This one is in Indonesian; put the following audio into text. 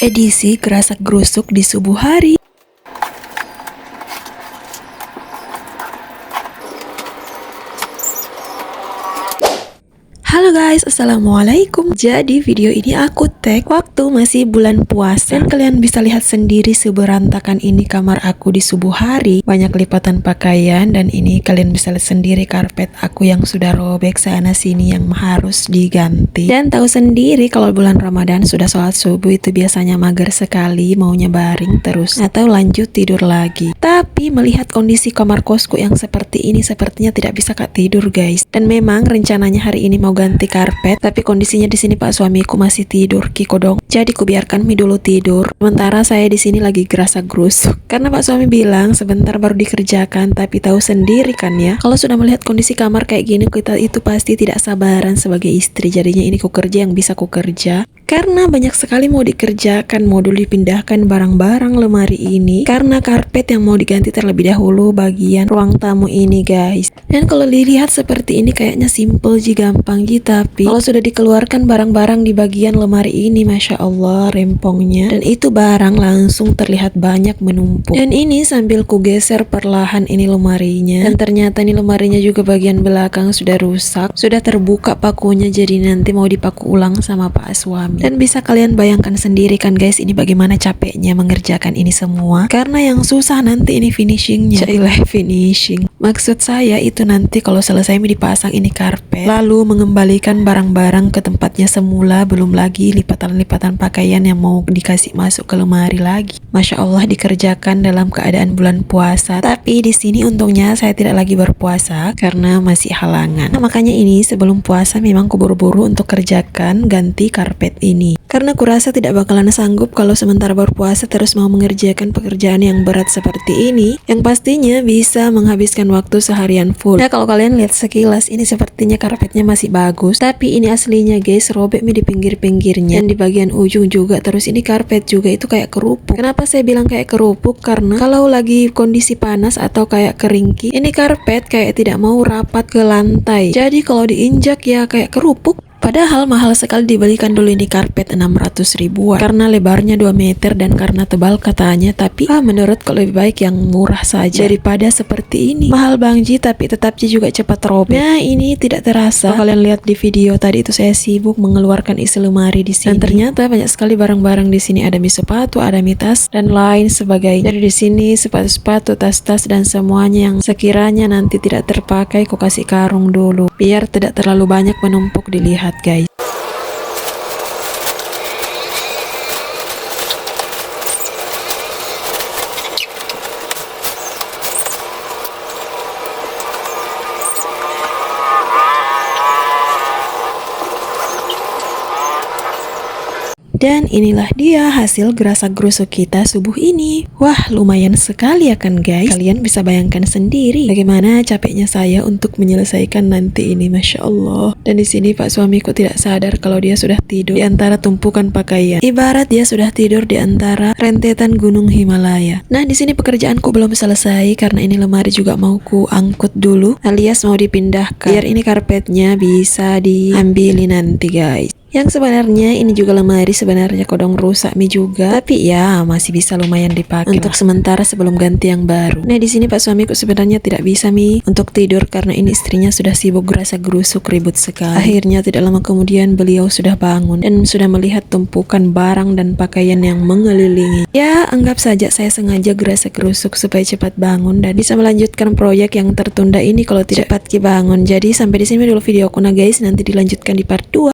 edisi gerasak gerusuk di subuh hari. Halo guys, assalamualaikum. Jadi video ini aku tag waktu masih bulan puasa, dan kalian bisa lihat sendiri seberantakan ini kamar aku di subuh hari. Banyak lipatan pakaian, dan ini kalian bisa lihat sendiri karpet aku yang sudah robek sana sini yang harus diganti. Dan tahu sendiri kalau bulan Ramadan sudah sholat subuh itu biasanya mager sekali, maunya baring terus atau lanjut tidur lagi. Tapi melihat kondisi kamar kosku yang seperti ini, sepertinya tidak bisa tidur guys. Dan memang rencananya hari ini mau ganti karpet, tapi kondisinya di sini Pak suamiku masih tidur Kiko dong. Jadi kubiarkan Mi dulu tidur. Sementara saya di sini lagi gerasak gerusuk. Karena Pak suami bilang sebentar baru dikerjakan, tapi tahu sendiri kan ya, kalau sudah melihat kondisi kamar kayak gini kita itu pasti tidak sabaran sebagai istri. Jadinya ini ku kerja yang bisa ku kerja. Karena banyak sekali mau dikerjakan, mau dulu dipindahkan barang-barang lemari ini. Karena karpet yang mau diganti terlebih dahulu bagian ruang tamu ini guys. Dan kalau dilihat seperti ini kayaknya simple ji, gampang ji, tapi kalau sudah dikeluarkan barang-barang di bagian lemari ini, Masya Allah rempongnya. Dan itu barang langsung terlihat banyak menumpuk. Dan ini sambil ku geser perlahan ini lemarinya. Dan ternyata ini lemarinya juga bagian belakang sudah rusak, sudah terbuka pakunya, jadi nanti mau dipaku ulang sama Pak suami. Dan bisa kalian bayangkan sendiri kan guys, ini bagaimana capeknya mengerjakan ini semua. Karena yang susah nanti ini finishingnya. Cailah finishing. Maksud saya itu nanti kalau selesai dipasang ini karpet, lalu mengembalikan barang-barang ke tempatnya semula, belum lagi lipatan-lipatan pakaian yang mau dikasih masuk ke lemari lagi. Masya Allah dikerjakan dalam keadaan bulan puasa. Tapi di sini untungnya saya tidak lagi berpuasa karena masih halangan. Nah, makanya ini sebelum puasa memang kuburu-buru untuk kerjakan ganti karpet ini. Karena kurasa tidak bakalan sanggup kalau sementara berpuasa terus mau mengerjakan pekerjaan yang berat seperti ini, yang pastinya bisa menghabiskan waktu seharian full. Nah, kalau kalian lihat sekilas ini sepertinya karpetnya masih bagus, tapi ini aslinya guys robek di pinggir-pinggirnya dan di bagian ujung juga. Terus ini karpet juga itu kayak kerupuk. Kenapa saya bilang kayak kerupuk? Karena kalau lagi kondisi panas atau kayak keringki, ini karpet kayak tidak mau rapat ke lantai. Jadi kalau diinjak ya kayak kerupuk. Padahal mahal sekali dibelikan dulu ini karpet 600 ribuan karena lebarnya 2 meter dan karena tebal katanya. Tapi menurutku lebih baik yang murah saja daripada seperti ini. Mahal Bang Ji, tapi tetap Ji juga cepat robek. Nah, ini tidak terasa. Kalau kalian lihat di video tadi itu saya sibuk mengeluarkan isi lemari di sini. Dan ternyata banyak sekali barang-barang di sini, ada mi sepatu, ada mi tas dan lain sebagainya. Jadi di sini sepatu-sepatu, tas-tas dan semuanya yang sekiranya nanti tidak terpakai ku kasih karung dulu biar tidak terlalu banyak menumpuk dilihat guys. Dan inilah dia hasil gerasak gerusuk kita subuh ini. Wah, lumayan sekali ya kan guys. Kalian bisa bayangkan sendiri bagaimana capeknya saya untuk menyelesaikan nanti ini, Masya Allah. Dan di sini Pak suamiku tidak sadar kalau dia sudah tidur di antara tumpukan pakaian. Ibarat dia sudah tidur di antara rentetan gunung Himalaya. Nah, di sini pekerjaanku belum selesai karena ini lemari juga mau ku angkut dulu, alias mau dipindahkan biar ini karpetnya bisa diambilin nanti guys. Yang sebenarnya ini juga lemari sebenarnya kodong rusak Mi juga, tapi ya masih bisa lumayan dipakai untuk sementara sebelum ganti yang baru. Nah, di sini Pak suamiku sebenarnya tidak bisa Mi untuk tidur karena ini istrinya sudah sibuk gerasak gerusuk ribut sekali. Akhirnya tidak lama kemudian beliau sudah bangun dan sudah melihat tumpukan barang dan pakaian yang mengelilingi. Ya, anggap saja saya sengaja gerasak gerusuk supaya cepat bangun dan bisa melanjutkan proyek yang tertunda ini kalau tidak cepat bangun. Jadi sampai di sini dulu videoku nah guys, nanti dilanjutkan di part 2.